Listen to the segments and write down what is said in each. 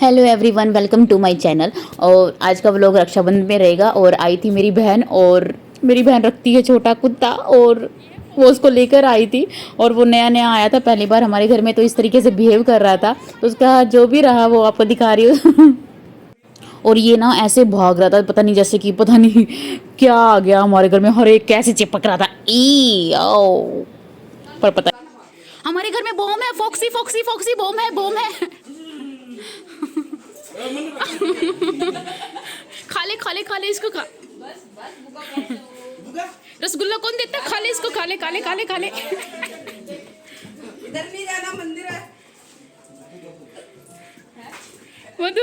Hello everyone, welcome to my channel. और आज का व्लॉग रक्षाबंधन में रहेगा। और आई थी मेरी बहन, और मेरी बहन रखती है छोटा कुत्ता, और वो उसको लेकर आई थी। और वो नया नया आया था पहली बार हमारे घर में, तो इस तरीके से बिहेव कर रहा था। तो उसका जो भी रहा वो आपको दिखा रही हूँ। और ये ना ऐसे भाग रहा था, पता नहीं जैसे कि पता नहीं क्या आ गया हमारे घर में। हर एक कैसे चिपक रहा था ई आओ। पर पता हमारे घर में बॉम है, फॉक्सी फॉक्सी फॉक्सी बॉम है, बॉम है। खा ले इसको, खा। रसगुल्ला कौन देता है? खा ले इसको, खा ले खा ले खा ले खा ले। इधर नहीं जाना, मंदिर है। मधु,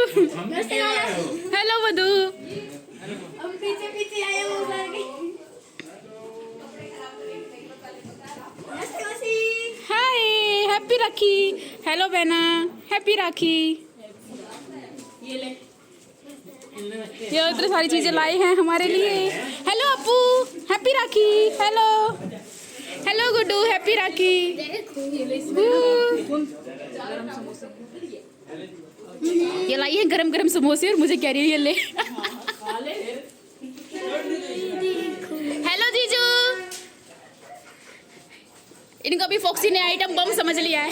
हेलो मधु। हम पीछे पीछे आए वो हाय, हैप्पी राखी। हेलो बहना, हैप्पी राखी। ये इतनी सारी चीजें लाई हैं हमारे लिए। हेलो अपू, हैप्पी राखी। हेलो हेलो गुड्डू, हैप्पी राखी। ये लाई है गरम गरम समोसे, और मुझे कह रही है ये ले। हेलो जीजू, इनको भी फॉक्सी ने आइटम बम समझ लिया है।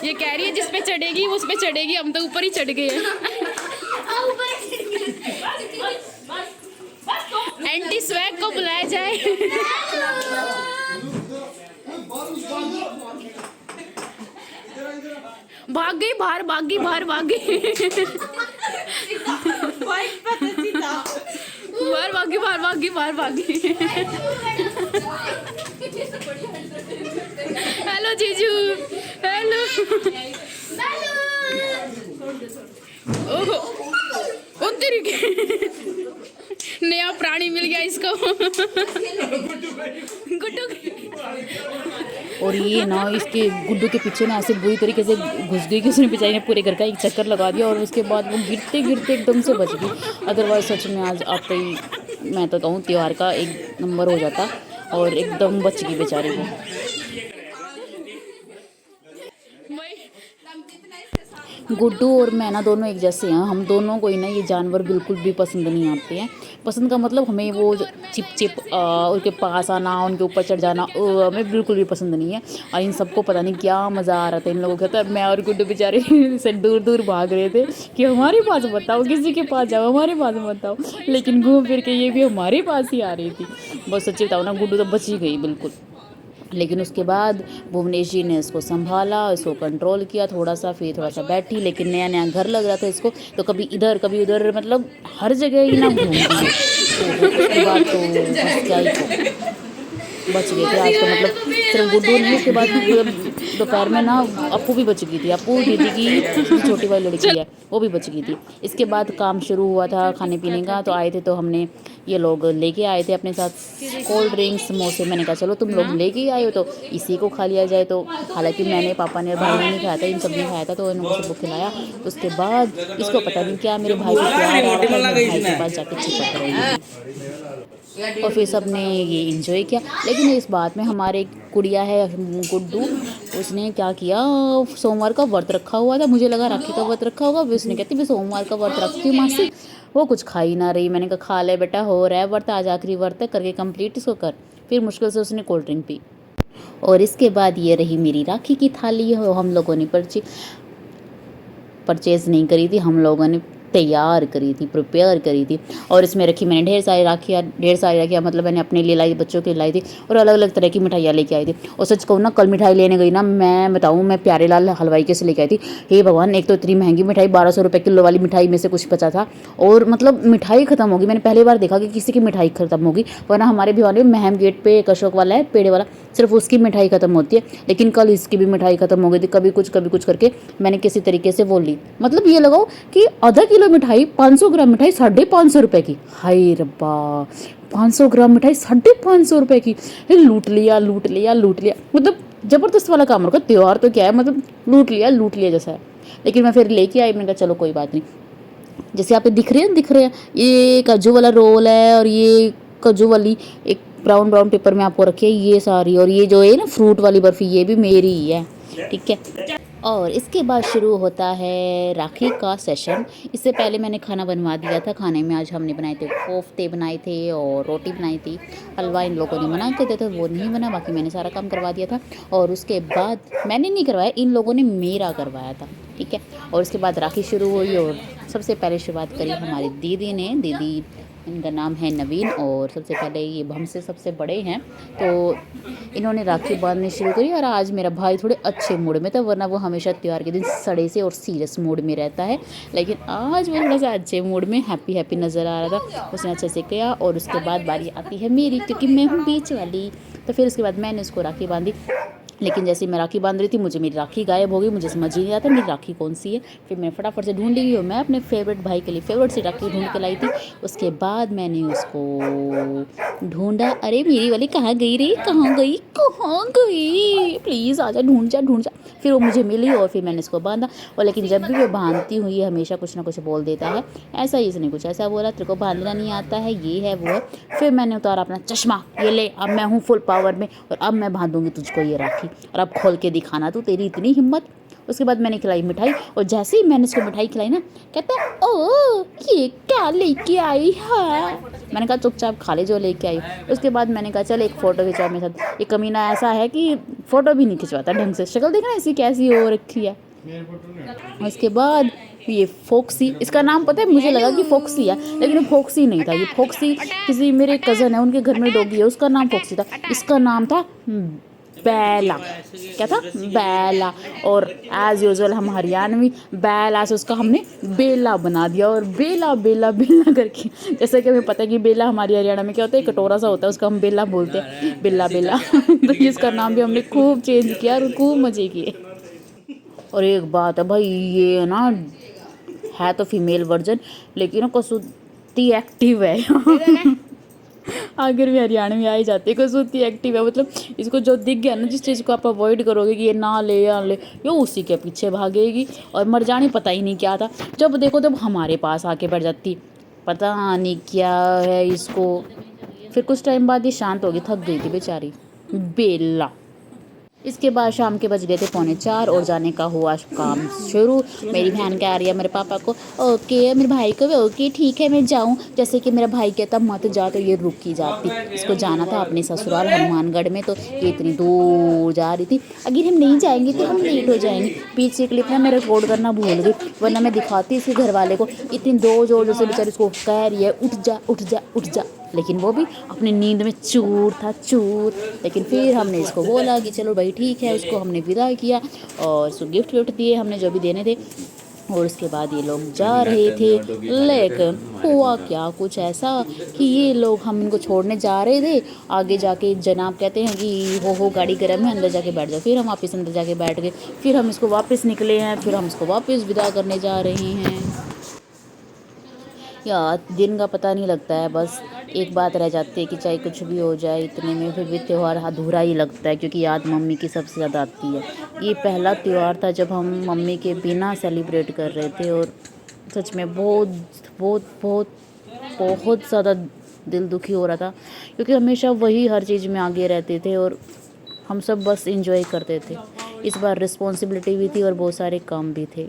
ये कह रही है जिस पे चढ़ेगी उस पे चढ़ेगी, हम तो ऊपर ही चढ़ गए हैं। एंटी स्वैग को बुलाया जाए। भाग गई बाहर, भाग गई बाहर, भाग गई बाहर, भागी बाहर, भागी बाहर, भागी। हेलो जीजू, हेलो। ओहो, उन तरीके नया प्राणी मिल गया इसको। गुड्डू। और ये ना इसके गुड्डू के पीछे ना ऐसे बुरी तरीके से घुस गई कि उसने बेचारी ने पूरे घर का एक चक्कर लगा दिया, और उसके बाद वो गिरते गिरते एकदम से बच गई। अदरवाइज सच में आज आपका ही मैं तो कहूँ त्यौहार का एक नंबर हो जाता, और एकदम बच गई बेचारी को। गुड्डू और मैं ना दोनों एक जैसे हैं। हम दोनों को ही ना ये जानवर बिल्कुल भी पसंद नहीं आते हैं। पसंद का मतलब हमें वो चिप चिप उनके पास आना, उनके ऊपर चढ़ जाना, हमें बिल्कुल भी पसंद नहीं है। और इन सबको पता नहीं क्या मज़ा आ रहा था इन लोगों का। तो मैं और गुड्डू बेचारे से दूर दूर भाग रहे थे कि हमारे पास बताओ, किसी के पास जाओ, हमारे पास बताओ। लेकिन घूम फिर के ये भी हमारे पास ही आ रही थी। बहुत सच्ची बताओ ना, गुड्डू तो बच ही गई बिल्कुल। लेकिन उसके बाद भुवनेश जी ने इसको संभाला, इसको कंट्रोल किया थोड़ा सा, फिर थोड़ा सा बैठी। लेकिन नया नया घर लग रहा था इसको, तो कभी इधर कभी उधर, मतलब हर जगह ही ना घूमती है। तो उसके बाद तो बस क्या ही बच गए थे आज तो। मतलब सिर्फ गुड्डू नहीं, उसके बाद दोपहर में ना अपू भी बच गई थी। अपू दीदी की छोटी वाली लड़की है, वो भी बच गई थी। इसके बाद काम शुरू हुआ था खाने पीने का। तो आए थे तो हमने ये लोग लेके आए थे अपने साथ कोल्ड ड्रिंक्स, समोसे। मैंने कहा चलो तुम लोग लेके ही आए हो तो इसी को खा लिया जाए। तो हालांकि मैंने, पापा ने और भाई ने नहीं खाया था, इन सब ने खाया था, तो इनको सबको खिलाया। तो उसके बाद इसको पता नहीं क्या मेरे भाई से प्यार आ रहा था, मेरे भाई के पास जाके चिपक रही थी। और फिर सब ने ये इंजॉय किया। लेकिन इस बात में हमारे गुड़िया है गुड्डू, उसने क्या किया, सोमवार का व्रत रखा हुआ था। मुझे लगा राखी का व्रत रखा होगा। उसने कहती मैं सोमवार का व्रत रखती हूँ मासी। वो कुछ खा ही ना रही। मैंने कहा खा ले बेटा, हो रहा है व्रत, आज आखिरी व्रत है, करके कंप्लीट इसको कर। फिर मुश्किल से उसने कोल्ड ड्रिंक पी। और इसके बाद ये रही मेरी राखी की थाली। हम लोगों ने परचेज़ नहीं करी थी, हम लोगों ने तैयार करी थी, प्रिपेयर करी थी। और इसमें रखी मैंने ढेर सारी राखियाँ, मतलब मैंने अपने लिए लाई, बच्चों के लिए लाई थी। और अलग अलग तरह की मिठाइयाँ लेके आई थी। और सच कहूँ ना, कल मिठाई लेने गई ना, मैं बताऊँ, मैं प्यारे लाल हलवाई के से लेके आई थी। हे भगवान, एक तो इतनी महंगी मिठाई, 1200 रुपये किलो वाली मिठाई में से कुछ बचा था। और मतलब मिठाई ख़त्म होगी। मैंने पहली बार देखा कि किसी की मिठाई ख़त्म होगी। वरना हमारे भिवानी में महम गेट पे एक अशोक वाला है, पेड़े वाला, सिर्फ उसकी मिठाई ख़त्म होती है। लेकिन कल इसकी भी मिठाई ख़त्म हो गई थी। कभी कुछ करके मैंने किसी तरीके से वो ली। मतलब ये लगाओ कि आधा किलो मिठाई, 500 ग्राम मिठाई 550 रुपये की। हाय रब्बा, 500 ग्राम मिठाई 550 रुपये की। लूट लिया लूट लिया लूट लिया। मतलब ज़बरदस्त वाला काम रखा। त्यौहार तो क्या है, मतलब लूट लिया जैसा है। लेकिन मैं फिर लेके आई। मैंने कहा चलो कोई बात नहीं। जैसे आप दिख रहे हैं, ये काजू वाला रोल है, और ये काजू वाली एक ब्राउन ब्राउन पेपर में आपको रखी है ये सारी, और ये जो है ना फ्रूट वाली बर्फ़ी ये भी मेरी ही है, ठीक है। और इसके बाद शुरू होता है राखी का सेशन। इससे पहले मैंने खाना बनवा दिया था। खाने में आज हमने बनाए थे कोफ्ते बनाए थे और रोटी बनाई थी। हलवा इन लोगों ने मना कर दिया था, वो नहीं बना, बाकी मैंने सारा काम करवा दिया था। और उसके बाद मैंने नहीं करवाया, इन लोगों ने मेरा करवाया था, ठीक है। और उसके बाद राखी शुरू हुई और सबसे पहले शुरुआत करी हमारी दीदी ने। दीदी, इनका नाम है नवीन, और सबसे पहले ये हमसे सबसे बड़े हैं, तो इन्होंने राखी बांधनी शुरू करी। और आज मेरा भाई थोड़े अच्छे मूड में था, वरना वो हमेशा त्यौहार के दिन सड़े से और सीरियस मूड में रहता है, लेकिन आज वो थोड़ा सा अच्छे मूड में हैप्पी हैप्पी नज़र आ रहा था। उसने अच्छे से किया। और उसके बाद बारी आती है मेरी, क्योंकि मैं हूँ बीच वाली। तो फिर उसके बाद मैंने उसको राखी बांधी, लेकिन जैसे मैं राखी बांध रही थी मुझे मेरी राखी गायब हो गई। मुझे समझ ही नहीं आता मेरी राखी कौन सी है। फिर मैं फटाफट से ढूंढी और मैं अपने फेवरेट भाई के लिए फेवरेट सी राखी ढूंढ के लाई थी। उसके बाद मैंने उसको ढूंढा, अरे मेरी वाली कहाँ गई रे, कहाँ गई, कहाँ गई, प्लीज़ आजा, ढूंढ जा ढूंढ जा। फिर वो मुझे मिली और फिर मैंने इसको बांधा। और लेकिन जब भी मैं बांधती हूँ ये हमेशा कुछ ना कुछ बोल देता है। ऐसा ही इसने कुछ ऐसा बोला, तेरे को बांधना नहीं आता है, ये है वो है। फिर मैंने उतारा अपना चश्मा, ये ले, अब मैं हूँ फुल पावर में और अब मैं बांधूंगी तुझको ये राखी, और अब खोल के दिखाना तू, तेरी इतनी हिम्मत। उसके बाद मैंने खिलाई मिठाई, और जैसे ही मैंने इसको मिठाई खिलाई ना, कहता है ओ ये क्या लेके आई है। मैंने कहा चुपचाप खा ले जो लेके आई। उसके बाद मैंने कहा चल एक फ़ोटो खिंचाओ मेरे साथ। ये कमीना ऐसा है कि फ़ोटो भी नहीं खिंचवाता ढंग से, शक्ल देखना ऐसी कैसी हो रखी है। उसके बाद ये फोक्सी, इसका नाम पता है, मुझे लगा कि फोक्सी है, लेकिन ये फोक्सी नहीं था। ये फोक्सी किसी मेरे कज़न है, उनके घर में डॉगी है, उसका नाम फोक्सी था। इसका नाम था बेला। क्या था? बेला। और एज़ यूजुअल हम हरियाणवी, बेला से उसका हमने बेला बना दिया। और बेला बेला बेला करके, जैसे कि हमें पता है कि बेला हमारी हरियाणा में क्या होता है, कटोरा सा होता है, उसका हम बेला बोलते हैं, बेला बेला। तो इसका नाम भी हमने खूब चेंज किया और खूब मज़े किए। और एक बात है भाई, ये ना है तो फीमेल वर्जन, लेकिन ना कसूती एक्टिव है। अगर भी हरियाणा में आई जाती है, कसूती एक्टिव है, मतलब इसको जो दिख गया ना, जिस चीज़ को आप अवॉइड करोगे कि ये ना ले या ले, ये उसी के पीछे भागेगी। और मरजानी पता ही नहीं क्या था, जब देखो तब हमारे पास आके बैठ जाती, पता नहीं क्या है इसको। फिर कुछ टाइम बाद ये शांत हो गई, थक गई थी बेचारी बेला। इसके बाद शाम के बज गए थे 3:45 और जाने का हुआ काम शुरू। मेरी बहन कह रही है मेरे पापा को, ओके, मेरे भाई को भी ओके, ठीक है मैं जाऊँ। जैसे कि मेरा भाई कहता मत जा, तो ये रुक ही जाती। इसको जाना था अपने ससुराल हनुमानगढ़ में, तो ये इतनी दूर जा रही थी। अगर हम नहीं जाएंगे तो हम लेट हो जाएंगे। पीछे क्लिप ना मैं रिकॉर्ड करना भूल गई, वरना मैं दिखाती इसके घर वाले को। इतनी दो जोर से बेचारी उसको कह रही है उठ जा उठ जा उठ जा, लेकिन वो भी अपनी नींद में चूर था चूर। लेकिन फिर हमने इसको बोला कि चलो भाई ठीक है, उसको हमने विदा किया और उसको गिफ्ट विफ्ट दिए हमने जो भी देने थे। और उसके बाद ये लोग जा रहे थे, लेकिन हुआ क्या कुछ ऐसा कि ये लोग, हम इनको छोड़ने जा रहे थे, आगे जाके जनाब कहते हैं कि हो गाड़ी गर्म है, अंदर जाके बैठ जाओ। फिर हम वापस अंदर जाके बैठ गए, फिर हम इसको वापस निकले हैं, फिर हम इसको वापस विदा करने जा रहे हैं। यार दिन का पता नहीं लगता है, बस एक बात रह जाती है कि चाहे कुछ भी हो जाए, इतने में फिर भी त्यौहार अधूरा ही लगता है, क्योंकि याद मम्मी की सबसे ज़्यादा आती है। ये पहला त्यौहार था जब हम मम्मी के बिना सेलिब्रेट कर रहे थे, और सच में बहुत बहुत बहुत बहुत ज़्यादा दिल दुखी हो रहा था, क्योंकि हमेशा वही हर चीज़ में आगे रहते थे और हम सब बस इंजॉय करते थे। इस बार रिस्पॉन्सिबिलिटी भी थी और बहुत सारे काम भी थे।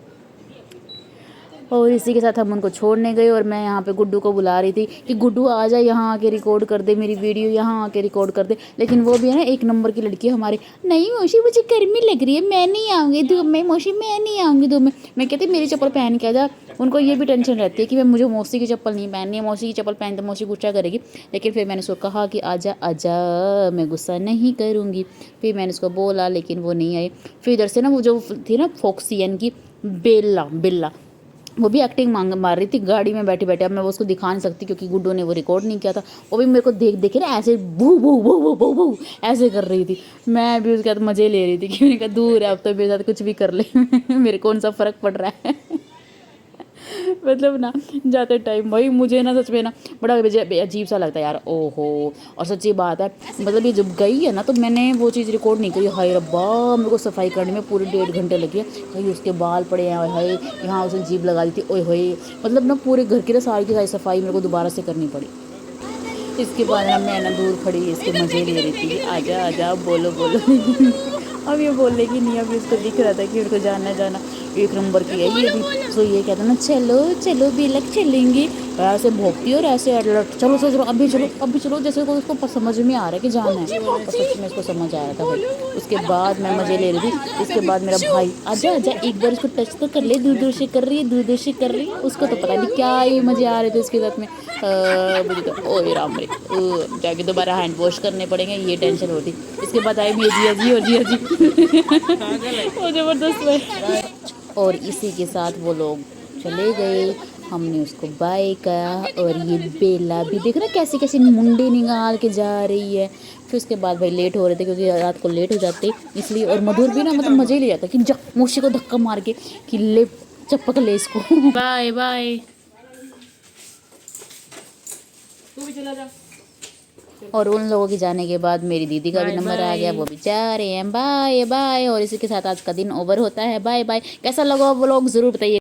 और इसी के साथ हम उनको छोड़ने गए, और मैं यहाँ पे गुड्डू को बुला रही थी कि गुड्डू आ जा, यहाँ आके रिकॉर्ड कर दे मेरी वीडियो, यहाँ आके रिकॉर्ड कर दे। लेकिन वो भी है ना एक नंबर की लड़की है हमारी, नहीं मौसी मुझे गर्मी लग रही है, मैं नहीं आऊँगी धूप में, मौसी मैं नहीं आऊँगी धूप में। मैं कहती मेरी चप्पल पहन के आ जा। उनको ये भी टेंशन रहती है कि मैं, मुझे मौसी की चप्पल नहीं पहननी है, मौसी की चप्पल पहन तो मौसी गुस्सा करेगी। लेकिन फिर मैंने उसको कहा कि आजा आजा, मैं गुस्सा नहीं करूँगी। फिर मैंने उसको बोला, लेकिन वो नहीं आई। फिर इधर से ना वो जो थी ना फोक्सियन की बेला बिल्ला, वो भी एक्टिंग मार रही थी गाड़ी में बैठे बैठे। अब मैं वो उसको दिखा नहीं सकती क्योंकि गुड्डू ने वो रिकॉर्ड नहीं किया था। वो भी मेरे को देख देखे ना ऐसे भू भू भू भू भू भू ऐसे कर रही थी। मैं भी उसके साथ मज़े ले रही थी कि मैंने कहा दूर है, अब तो मेरे साथ कुछ भी कर ले, मेरे कौन सा फ़र्क पड़ रहा है। मतलब ना जाते टाइम भाई मुझे ना सच में ना बड़ा अजीब सा लगता है यार, ओहो। और सच्ची बात है, मतलब ये जब गई है ना तो मैंने वो चीज़ रिकॉर्ड नहीं करी। हाय रब्बा, मेरे को सफाई करने में पूरे 1.5 घंटे लगे। भाई उसके बाल पड़े हैं, हाय यहाँ उसने जीभ लगा दी थी, ओए होए। मतलब ना पूरे घर की ना सारी की सारी सफाई मेरे को दोबारा से करनी पड़ी। इसके बाद ना मैं ना दूर खड़ी इसके मज़े ले रही थी, आजा आजा बोलो बोलो। अब ये बोलेगी नहीं, अभी उसको दिख रहा था कि उसको जाना जाना एक नंबर की है ये भी। तो ये कहता ना चलो चलो बेलक चलेंगे, और ऐसे भोंकती और ऐसे अलर्ट, चलो चलो चलो अभी चलो, जैसे को उसको समझ में आ रहा है कि जाना है, और सच में इसको समझ आ रहा था भाई। उसके बाद मैं मज़े ले रही थी। इसके बाद मेरा भाई आजा आजा एक बार उसको टच तो कर ले, दूर दूर से कर रही है, दूर दूर से कर रही है, उसको तो पता नहीं क्या ही मज़े आ रहे थे उसके साथ में। मुझे तो ओए राम रे, जाके दोबारा हैंड वॉश करने पड़ेंगे, ये टेंशन होती। इसके बाद आई भी जी अजी और जी अजी वो ज़बरदस्त है। और इसी के साथ वो लोग चले गए, हमने उसको बाय कहा। और ये बेला भी देख रहा कैसे कैसे मुंडे निकाल के जा रही है। फिर उसके बाद भाई लेट हो रहे थे क्योंकि रात को लेट हो जाते इसलिए, और मधुर भी ना मतलब मज़े ही ले जाता कि जा मोशी को धक्का मार के कि ले चपक ले इसको। Bye bye. तू भी चला जा। और उन लोगों के जाने के बाद मेरी दीदी का भी नंबर आ गया, वो भी जा रहे हैं, बाय बाय। और इसी के साथ आज का दिन ओवर होता है, बाय बाय। कैसा लगा वो लोग ज़रूर बताइए।